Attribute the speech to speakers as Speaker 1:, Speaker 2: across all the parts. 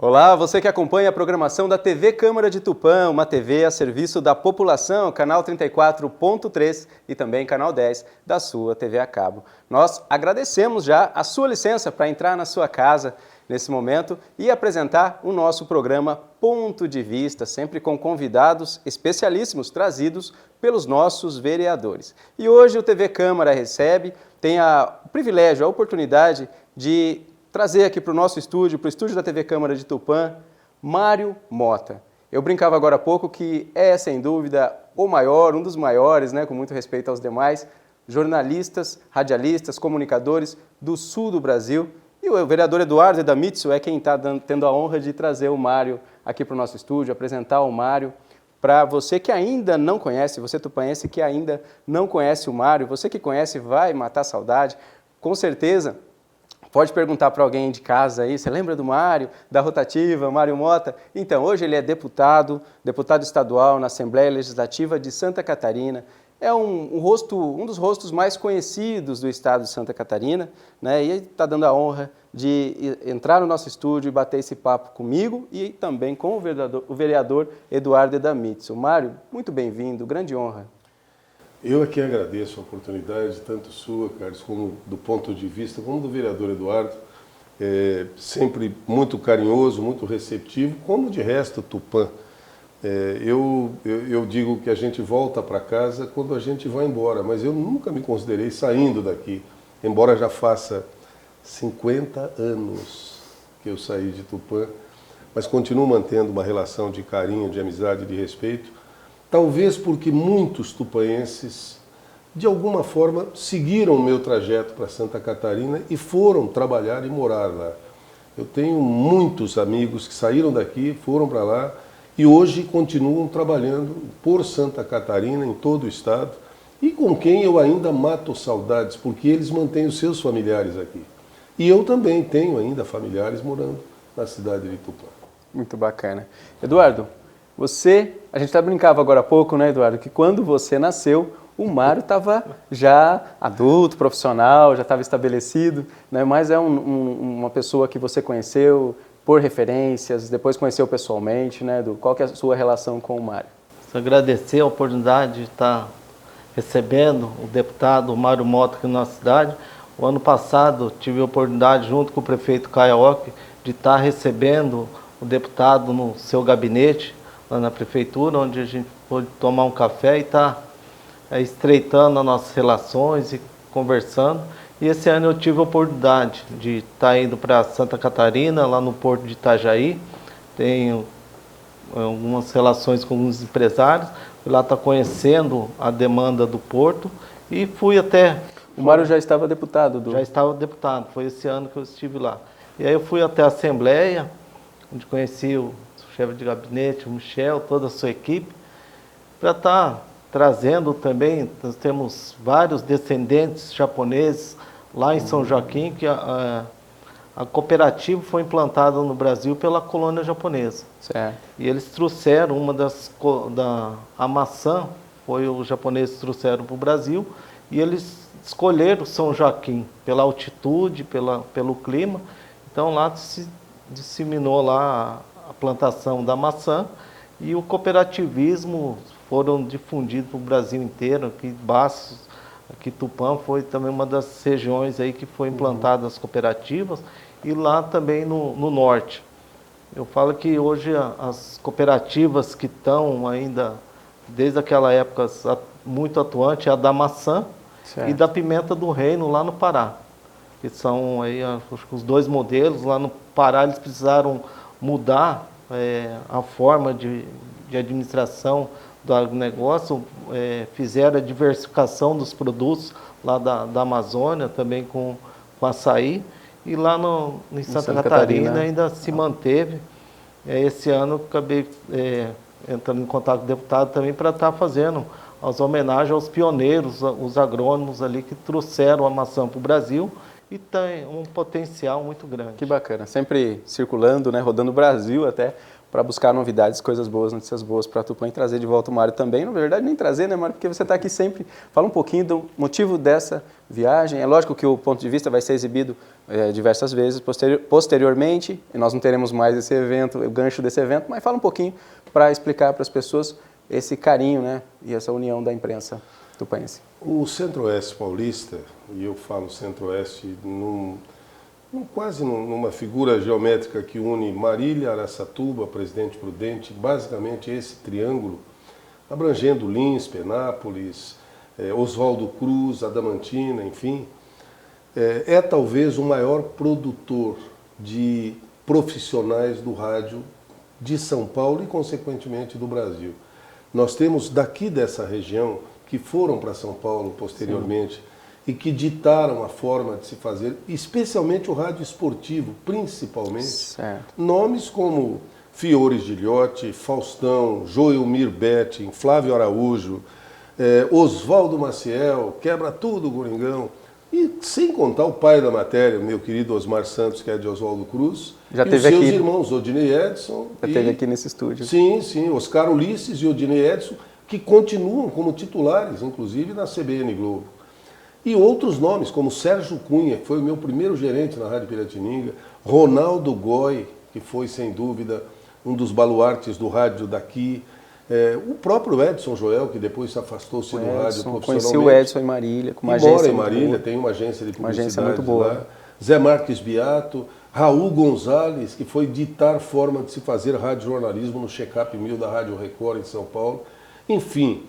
Speaker 1: Olá, você que acompanha a programação da TV Câmara de Tupã, uma TV a serviço da população, canal 34.3 e também canal 10 da sua TV a cabo. Nós agradecemos já a sua licença para entrar na sua casa nesse momento e apresentar o nosso programa Ponto de Vista, sempre com convidados especialíssimos trazidos pelos nossos vereadores. E hoje o TV Câmara tem o privilégio, a oportunidade de trazer aqui para o nosso estúdio, para o estúdio da TV Câmara de Tupã, Mário Mota. Eu brincava agora há pouco que é, sem dúvida, o maior, um dos maiores, com muito respeito aos demais, jornalistas, radialistas, comunicadores do sul do Brasil. E o vereador Eduardo Edamitsu é quem está tendo a honra de trazer o Mário aqui para o nosso estúdio, apresentar o Mário. Para você que ainda não conhece, você tupanense que ainda não conhece o Mário, você que conhece vai matar a saudade, com certeza. Pode perguntar para alguém de casa aí, você lembra do Mário, da rotativa, Mário Mota? Então, hoje ele é deputado estadual na Assembleia Legislativa de Santa Catarina. É um dos rostos mais conhecidos do estado de Santa Catarina, e ele está dando a honra de entrar no nosso estúdio e bater esse papo comigo e também com o vereador Eduardo Edamitsu. Mário, muito bem-vindo, grande honra.
Speaker 2: Eu aqui agradeço a oportunidade, tanto sua, Carlos, como do ponto de vista, como do vereador Eduardo, sempre muito carinhoso, muito receptivo, como de resto Tupã. Eu digo que a gente volta para casa quando a gente vai embora, mas eu nunca me considerei saindo daqui, embora já faça 50 anos que eu saí de Tupã, mas continuo mantendo uma relação de carinho, de amizade, de respeito. Talvez porque muitos tupanenses, de alguma forma, seguiram o meu trajeto para Santa Catarina e foram trabalhar e morar lá. Eu tenho muitos amigos que saíram daqui, foram para lá e hoje continuam trabalhando por Santa Catarina, em todo o estado, e com quem eu ainda mato saudades, porque eles mantêm os seus familiares aqui. E eu também tenho ainda familiares morando na cidade de Tupã.
Speaker 1: Muito bacana. Eduardo, a gente até brincava agora há pouco, Eduardo, que quando você nasceu, o Mário estava já adulto, profissional, já estava estabelecido, mas é uma pessoa que você conheceu por referências, depois conheceu pessoalmente, qual que é a sua relação com o Mário?
Speaker 3: Agradecer a oportunidade de estar recebendo o deputado Mário Mota aqui na nossa cidade. O ano passado tive a oportunidade, junto com o prefeito Caioque, de estar recebendo o deputado no seu gabinete, lá na prefeitura, onde a gente pôde tomar um café e estar estreitando as nossas relações e conversando. E esse ano eu tive a oportunidade de estar indo para Santa Catarina, lá no Porto de Itajaí. Tenho algumas relações com alguns empresários. Fui lá estar conhecendo a demanda do Porto e fui até...
Speaker 1: O Mário já estava deputado?
Speaker 3: Já estava deputado, foi esse ano que eu estive lá. E aí eu fui até a Assembleia, onde conheci o chefe de gabinete, o Michel, toda a sua equipe, para estar trazendo também, nós temos vários descendentes japoneses lá em São Joaquim, que a cooperativa foi implantada no Brasil pela colônia japonesa.
Speaker 1: Certo.
Speaker 3: E eles trouxeram a maçã, os japoneses trouxeram para o Brasil, e eles escolheram São Joaquim pela altitude, pelo clima. Então lá se disseminou lá a plantação da maçã e o cooperativismo foram difundidos para o Brasil inteiro. Aqui Baços, aqui Tupã foi também uma das regiões aí que foi implantadas as cooperativas e lá também no norte. Eu falo que hoje as cooperativas que estão ainda, desde aquela época, muito atuante, é a da maçã. Certo. E da pimenta do reino lá no Pará. Que são aí, acho que os dois modelos. Lá no Pará eles precisaram mudar a forma de administração do agronegócio, fizeram a diversificação dos produtos lá da Amazônia, também com açaí, e lá em Santa Catarina ainda se manteve. Esse ano eu acabei entrando em contato com o deputado também para estar fazendo as homenagens aos pioneiros, os agrônomos ali que trouxeram a maçã para o Brasil, e tem um potencial muito grande.
Speaker 1: Que bacana, sempre circulando, rodando o Brasil até, para buscar novidades, coisas boas, notícias boas para Tupã e trazer de volta o Mário também. Na verdade, nem trazer, né, Mário? Porque você está aqui sempre. Fala um pouquinho do motivo dessa viagem. É lógico que o ponto de vista vai ser exibido diversas vezes posteriormente, e nós não teremos mais esse evento, o gancho desse evento, mas fala um pouquinho para explicar para as pessoas esse carinho, né, e essa união da imprensa tupanense.
Speaker 2: O Centro-Oeste paulista, e eu falo Centro-Oeste quase numa figura geométrica que une Marília, Araçatuba, Presidente Prudente, basicamente esse triângulo, abrangendo Lins, Penápolis, Oswaldo Cruz, Adamantina, enfim, é talvez o maior produtor de profissionais do rádio de São Paulo e, consequentemente, do Brasil. Nós temos daqui dessa região que foram para São Paulo posteriormente, sim, e que ditaram a forma de se fazer, especialmente o rádio esportivo, principalmente, certo, nomes como Fiore Gilhote, Faustão, Joelmir Betting, Flávio Araújo, Oswaldo Maciel, Quebra Tudo, Goringão, e sem contar o pai da matéria, meu querido Osmar Santos, que é de Oswaldo Cruz,
Speaker 1: já
Speaker 2: e
Speaker 1: teve
Speaker 2: os seus
Speaker 1: aqui,
Speaker 2: irmãos, Odinei Edson.
Speaker 1: Já teve aqui nesse estúdio.
Speaker 2: Sim, sim, Oscar Ulisses e Odinei Edson, que continuam como titulares, inclusive, na CBN Globo. E outros nomes, como Sérgio Cunha, que foi o meu primeiro gerente na Rádio Piratininga, Ronaldo Goy, que foi, sem dúvida, um dos baluartes do rádio daqui, o próprio Edson Joel, que depois se afastou-se do rádio profissionalmente.
Speaker 1: Conheci o Edson em Marília, com uma agência
Speaker 2: mora em Marília, tem uma agência de publicidade, uma agência muito boa, lá. Zé Marques Beato, Raul Gonzalez, que foi ditar forma de se fazer radiojornalismo no Check-up 1000 da Rádio Record em São Paulo. Enfim,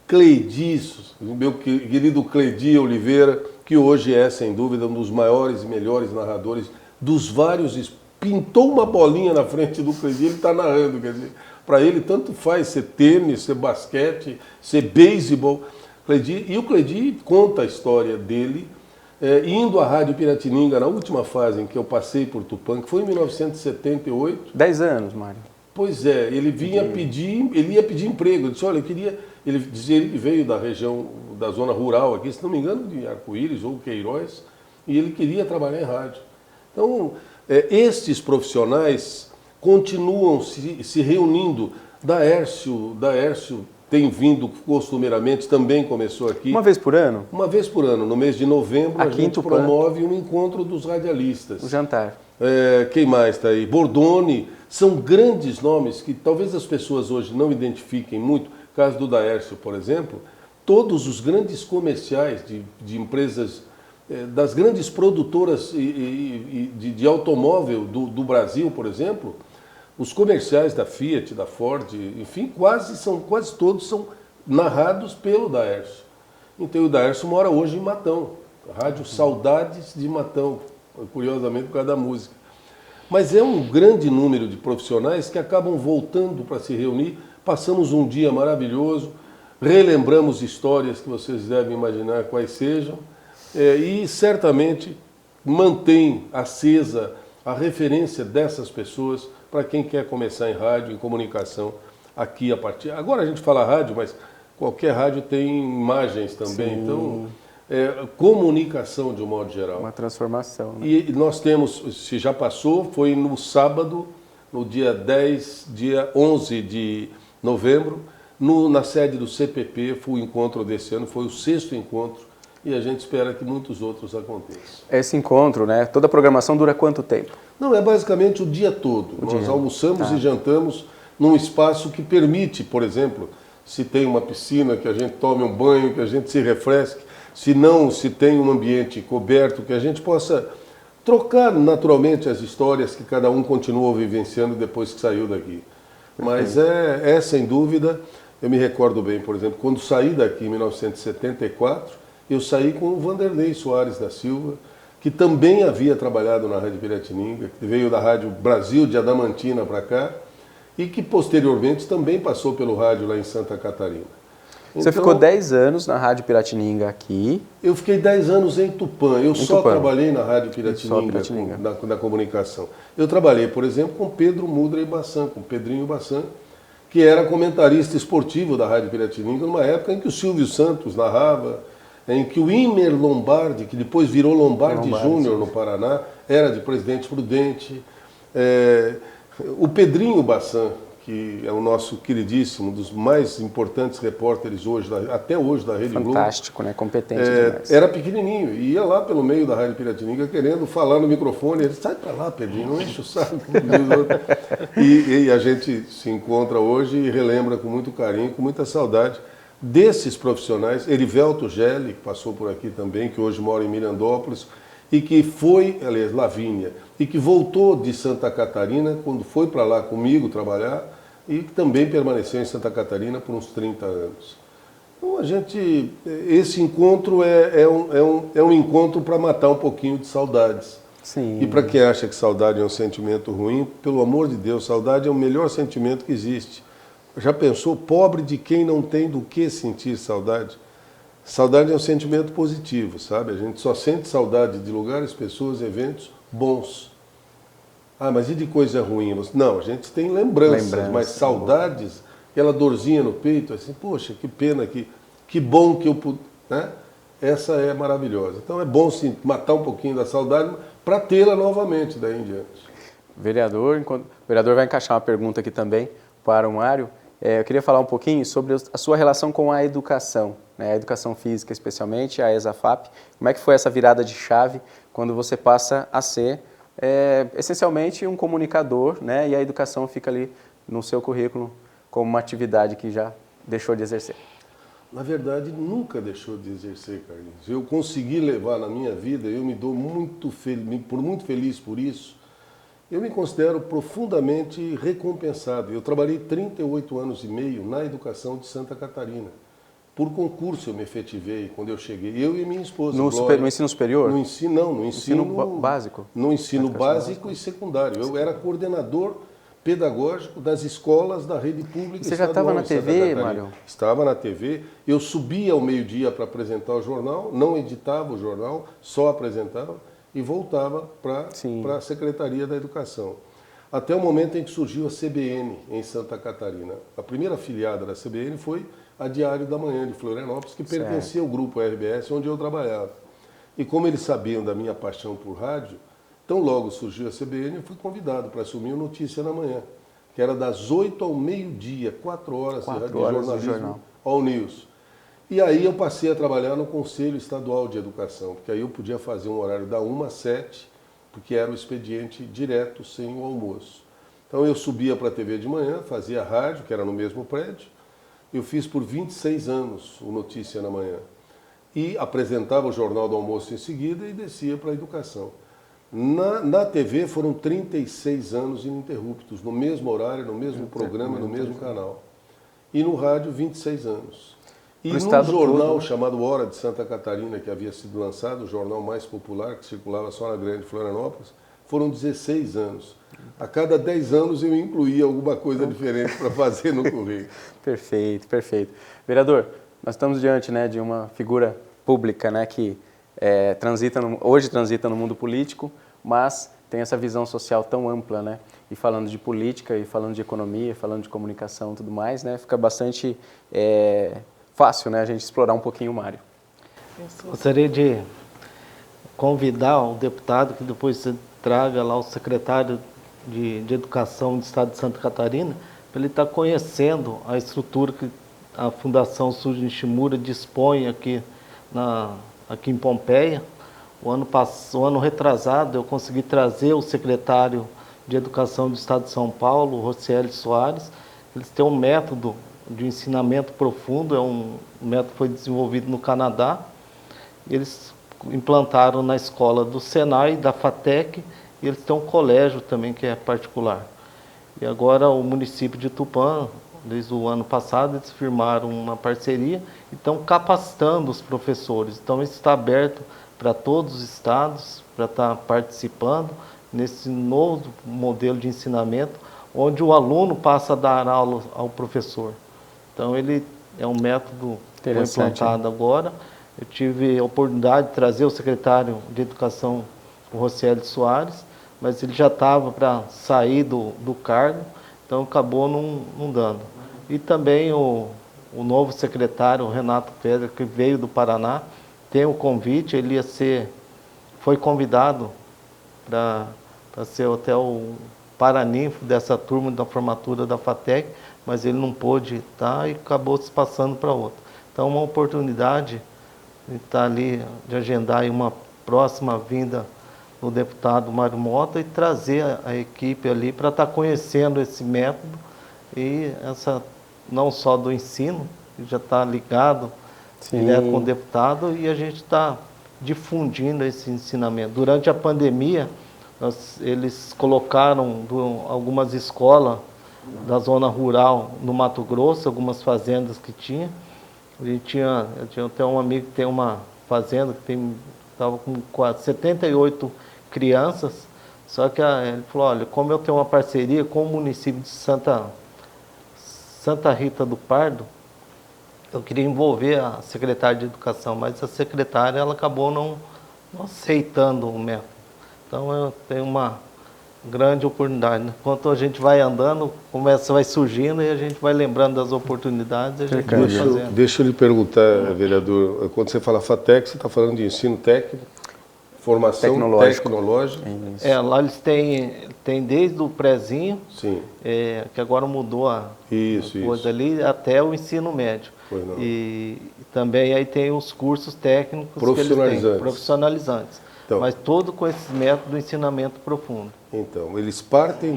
Speaker 2: Cleidi, meu querido Cleidi Oliveira, que hoje é, sem dúvida, um dos maiores e melhores narradores dos vários. Pintou uma bolinha na frente do Cleidi, ele está narrando, quer dizer, para ele tanto faz ser tênis, ser basquete, ser beisebol. E o Cleidi conta a história dele, indo à Rádio Piratininga na última fase em que eu passei por Tupã, que foi em 1978.
Speaker 1: 10 anos, Mário.
Speaker 2: Pois é, ele ia pedir emprego. Ele disse, olha, ele dizia que veio da região, da zona rural aqui, se não me engano, de Arco-Íris ou Queiroz, e ele queria trabalhar em rádio. Então, estes profissionais continuam se reunindo. Daércio tem vindo costumeiramente, também começou aqui.
Speaker 1: Uma vez por ano?
Speaker 2: Uma vez por ano. No mês de novembro,
Speaker 1: aqui
Speaker 2: a gente promove um encontro dos radialistas.
Speaker 1: O jantar.
Speaker 2: Quem mais está aí? Bordoni. São grandes nomes que talvez as pessoas hoje não identifiquem muito. No caso do Daércio, por exemplo, todos os grandes comerciais de empresas, das grandes produtoras de automóvel do Brasil, por exemplo, os comerciais da Fiat, da Ford, enfim, quase todos são narrados pelo Daércio. Então o Daércio mora hoje em Matão, Rádio Saudades de Matão, curiosamente por causa da música. Mas é um grande número de profissionais que acabam voltando para se reunir. Passamos um dia maravilhoso, relembramos histórias que vocês devem imaginar quais sejam, e certamente mantém acesa a referência dessas pessoas para quem quer começar em rádio, em comunicação, aqui a partir... Agora a gente fala rádio, mas qualquer rádio tem imagens também, sim. Então... comunicação de um modo geral.
Speaker 1: Uma transformação. Né?
Speaker 2: E nós temos, se já passou, foi no sábado, no dia 11 de novembro, na sede do CPP, foi o encontro desse ano, foi o 6º encontro, e a gente espera que muitos outros aconteçam.
Speaker 1: Esse encontro, né? Toda a programação dura quanto tempo?
Speaker 2: Não, é basicamente o dia todo. Nós almoçamos e jantamos num espaço que permite, por exemplo, se tem uma piscina, que a gente tome um banho, que a gente se refresque, se não, se tem um ambiente coberto, que a gente possa trocar naturalmente as histórias que cada um continuou vivenciando depois que saiu daqui. Mas sem dúvida, eu me recordo bem, por exemplo, quando saí daqui em 1974, eu saí com o Vanderlei Soares da Silva, que também havia trabalhado na Rádio Piratininga, que veio da Rádio Brasil de Adamantina para cá, e que posteriormente também passou pelo rádio lá em Santa Catarina.
Speaker 1: Você ficou 10 anos na Rádio Piratininga aqui?
Speaker 2: Eu fiquei 10 anos em Tupã. Eu só trabalhei na Rádio Piratininga, na comunicação. Eu trabalhei, por exemplo, com Pedro Mudra e Bassan, com Pedrinho Bassan, que era comentarista esportivo da Rádio Piratininga, numa época em que o Silvio Santos narrava, em que o Imer Lombardi, que depois virou Lombardi Júnior no Paraná, era de Presidente Prudente. O Pedrinho Bassan, que é o nosso queridíssimo, um dos mais importantes repórteres hoje, até hoje da Rede Globo.
Speaker 1: Fantástico, né? Competente demais.
Speaker 2: Era pequenininho, e ia lá pelo meio da Rádio Piratininga querendo falar no microfone. Ele disse, sai pra lá, Pedrinho, não enche o saco. E a gente se encontra hoje e relembra com muito carinho, com muita saudade desses profissionais. Erivelto Gelli, que passou por aqui também, que hoje mora em Mirandópolis, e que foi, aliás, Lavínia, e que voltou de Santa Catarina, quando foi para lá comigo trabalhar, e que também permaneceu em Santa Catarina por uns 30 anos. Então, esse encontro é um encontro para matar um pouquinho de saudades.
Speaker 1: Sim.
Speaker 2: E para quem acha que saudade é um sentimento ruim, pelo amor de Deus, saudade é o melhor sentimento que existe. Já pensou, pobre de quem não tem do que sentir saudade? Saudade é um sentimento positivo, sabe? A gente só sente saudade de lugares, pessoas, eventos bons. Ah, mas e de coisa ruim? Não, a gente tem lembranças, mas saudades, aquela dorzinha no peito, assim, poxa, que pena, que bom que eu pude, né? Essa é maravilhosa. Então é bom sim, matar um pouquinho da saudade para tê-la novamente daí em diante.
Speaker 1: Vereador, o vereador vai encaixar uma pergunta aqui também para o Mário. Eu queria falar um pouquinho sobre a sua relação com a educação, né? A educação física especialmente, a ESAFAP. Como é que foi essa virada de chave quando você passa a ser essencialmente um comunicador, né? E a educação fica ali no seu currículo como uma atividade que já deixou de exercer?
Speaker 2: Na verdade, nunca deixou de exercer, Carlinhos. Eu consegui levar na minha vida, eu me dou muito feliz por isso. Eu me considero profundamente recompensado. Eu trabalhei 38 anos e meio na educação de Santa Catarina. Por concurso eu me efetivei quando eu cheguei. Eu e minha esposa.
Speaker 1: No ensino superior?
Speaker 2: No ensino
Speaker 1: básico?
Speaker 2: No ensino básico e secundário. Eu era coordenador pedagógico das escolas da rede pública.
Speaker 1: Você já estava na TV, Mário?
Speaker 2: Estava na TV. Eu subia ao meio-dia para apresentar o jornal, não editava o jornal, só apresentava e voltava para a Secretaria da Educação. Até o momento em que surgiu a CBN em Santa Catarina. A primeira afiliada da CBN foi a Diário da Manhã de Florianópolis, que pertencia ao grupo RBS, onde eu trabalhava. E como eles sabiam da minha paixão por rádio, tão logo surgiu a CBN, eu fui convidado para assumir o Notícia na Manhã, que era das 8 ao meio-dia, 4 horas de jornalismo All News. E aí eu passei a trabalhar no Conselho Estadual de Educação, porque aí eu podia fazer um horário da 1 às 7, porque era o expediente direto, sem o almoço. Então eu subia para a TV de manhã, fazia rádio, que era no mesmo prédio. Eu fiz por 26 anos o Notícia na Manhã. E apresentava o Jornal do Almoço em seguida e descia para a educação. Na TV foram 36 anos ininterruptos, no mesmo horário, no mesmo programa, no mesmo canal. E no rádio, 26 anos. E num jornal chamado Hora de Santa Catarina, que havia sido lançado, o jornal mais popular, que circulava só na Grande Florianópolis, foram 16 anos. A cada 10 anos eu incluía alguma coisa diferente para fazer no currículo.
Speaker 1: Perfeito, perfeito. Vereador, nós estamos diante, né, de uma figura pública, né, que hoje transita no mundo político, mas tem essa visão social tão ampla, né? E falando de política, e falando de economia, falando de comunicação e tudo mais, né? Fica bastante fácil, né, a gente explorar um pouquinho o Mário.
Speaker 3: Gostaria de convidar o deputado que depois você traga lá o secretário de Educação do Estado de Santa Catarina, para ele estar conhecendo a estrutura que a Fundação Suji Nishimura dispõe aqui em Pompeia. O ano retrasado eu consegui trazer o secretário de Educação do Estado de São Paulo, Rocieli Soares. Eles têm um método de ensinamento profundo, um método que foi desenvolvido no Canadá. Eles implantaram na escola do Senai, da FATEC, e eles têm um colégio também que é particular. E agora o município de Tupã, desde o ano passado, eles firmaram uma parceria e estão capacitando os professores. Então isso está aberto para todos os estados, para estar participando nesse novo modelo de ensinamento, onde o aluno passa a dar aula ao professor. Então ele é um método que foi implantado agora. Eu tive a oportunidade de trazer o secretário de Educação, o Rocieli Soares, mas ele já estava para sair do cargo, então acabou não dando. E também o novo secretário, o Renato Pedra, que veio do Paraná, tem o convite, foi convidado para ser até o paraninfo dessa turma da formatura da FATEC, mas ele não pôde estar e acabou se passando para outra. Então, uma oportunidade de estar ali, de agendar aí uma próxima vinda do deputado Mário Mota e trazer a equipe ali para estar conhecendo esse método e essa, não só do ensino, que já está ligado direto com o deputado, e a gente está difundindo esse ensinamento. Durante a pandemia, eles colocaram algumas escolas da zona rural no Mato Grosso, algumas fazendas que tinha. Eu tinha até um amigo que tem uma fazenda que estava com quase 78 crianças, só que ele falou, olha, como eu tenho uma parceria com o município de Santa Rita do Pardo, eu queria envolver a secretária de Educação, mas a secretária ela acabou não aceitando o método. Então eu tenho uma grande oportunidade. Enquanto a gente vai andando, vai surgindo e a gente vai lembrando das oportunidades. A gente vai fazendo.
Speaker 2: Deixa eu lhe perguntar, vereador, quando você fala FATEC, você está falando de ensino técnico, formação tecnológica?
Speaker 3: Lá eles têm desde o prézinho,
Speaker 2: sim,
Speaker 3: que agora mudou a coisa ali, até o ensino médio. E também aí tem os cursos técnicos profissionalizantes. Então, mas todo com esse método do ensinamento profundo.
Speaker 2: Então, eles partem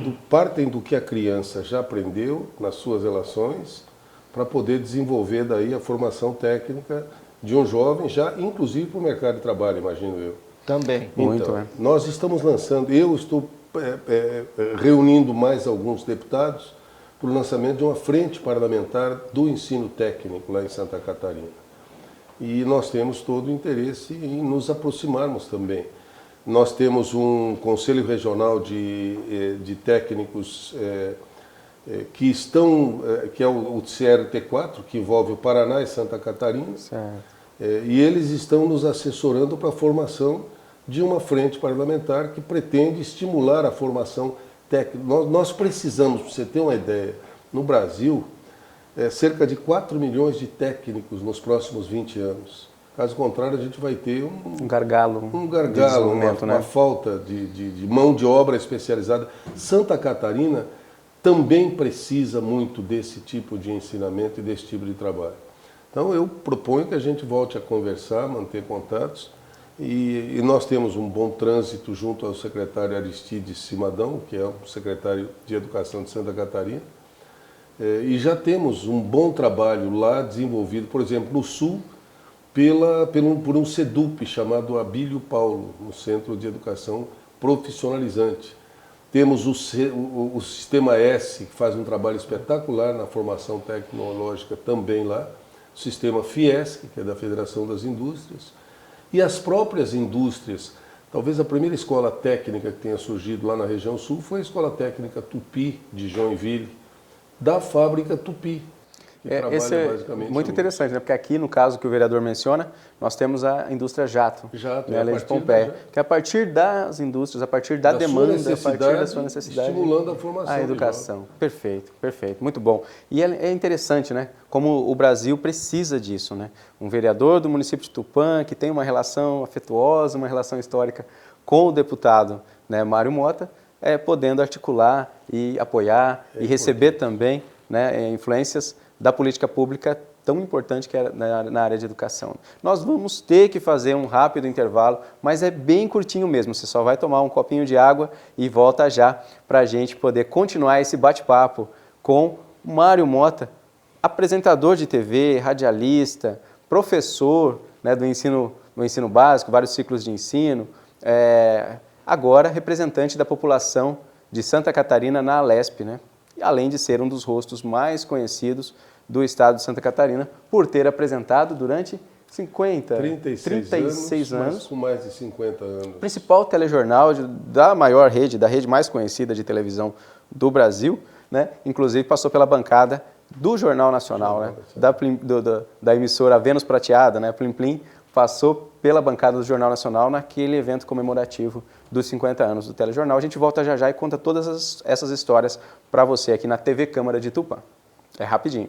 Speaker 2: do que a criança já aprendeu nas suas relações para poder desenvolver daí a formação técnica de um jovem, já inclusive para o mercado de trabalho, imagino eu.
Speaker 3: Também.
Speaker 2: Então, nós estamos lançando, eu estou reunindo mais alguns deputados para o lançamento de uma frente parlamentar do ensino técnico lá em Santa Catarina. E nós temos todo o interesse em nos aproximarmos também. Nós temos um Conselho Regional de Técnicos que é o CRT4, que envolve o Paraná e Santa Catarina. E eles estão nos assessorando para a formação de uma frente parlamentar que pretende estimular a formação técnica. Nós precisamos, para você ter uma ideia, no Brasil, cerca de 4 milhões de técnicos nos próximos 20 anos. Caso contrário, a gente vai ter um gargalo, uma falta de mão de obra especializada. Santa Catarina também precisa muito desse tipo de ensinamento e desse tipo de trabalho. Então, eu proponho que a gente volte a conversar, manter contatos, e nós temos um bom trânsito junto ao secretário Aristides Simadão, que é o secretário de Educação de Santa Catarina, e já temos um bom trabalho lá desenvolvido, por exemplo, no Sul, por um CEDUP chamado Abílio Paulo, no Centro de Educação Profissionalizante. Temos o Sistema S, que faz um trabalho espetacular na formação tecnológica também lá, o Sistema FIESC, que é da Federação das Indústrias, e as próprias indústrias. Talvez a primeira escola técnica que tenha surgido lá na região sul foi a Escola Técnica Tupi, de Joinville, da fábrica Tupi.
Speaker 1: Esse é muito interessante, né? Porque aqui, no caso que o vereador menciona, nós temos a indústria Jato, né? Além de Pompeia, que a partir das indústrias, a partir da demanda, a partir da sua necessidade,
Speaker 2: estimulando a formação,
Speaker 1: a educação. Perfeito, perfeito, muito bom. E é interessante, né? Como o Brasil precisa disso, né? Um vereador do município de Tupã, que tem uma relação afetuosa, uma relação histórica com o deputado, né, Mário Mota, podendo articular e apoiar e receber também, né, influências da política pública tão importante que é na área de educação. Nós vamos ter que fazer um rápido intervalo, mas é bem curtinho mesmo, você só vai tomar um copinho de água e volta já para a gente poder continuar esse bate-papo com o Mário Mota, apresentador de TV, radialista, professor, né, do ensino básico, vários ciclos de ensino, agora representante da população de Santa Catarina na Alesp, né? Além de ser um dos rostos mais conhecidos do estado de Santa Catarina, por ter apresentado durante 36 anos,
Speaker 2: mas com mais de 50 anos.
Speaker 1: Principal telejornal da maior rede, da rede mais conhecida de televisão do Brasil, né? Inclusive passou pela bancada do Jornal Nacional, né? Da emissora Vênus Prateada, né? Plim Plim, passou pela bancada do Jornal Nacional naquele evento comemorativo dos 50 anos do telejornal. A gente volta já e conta todas essas histórias para você aqui na TV Câmara de Tupã. É rapidinho.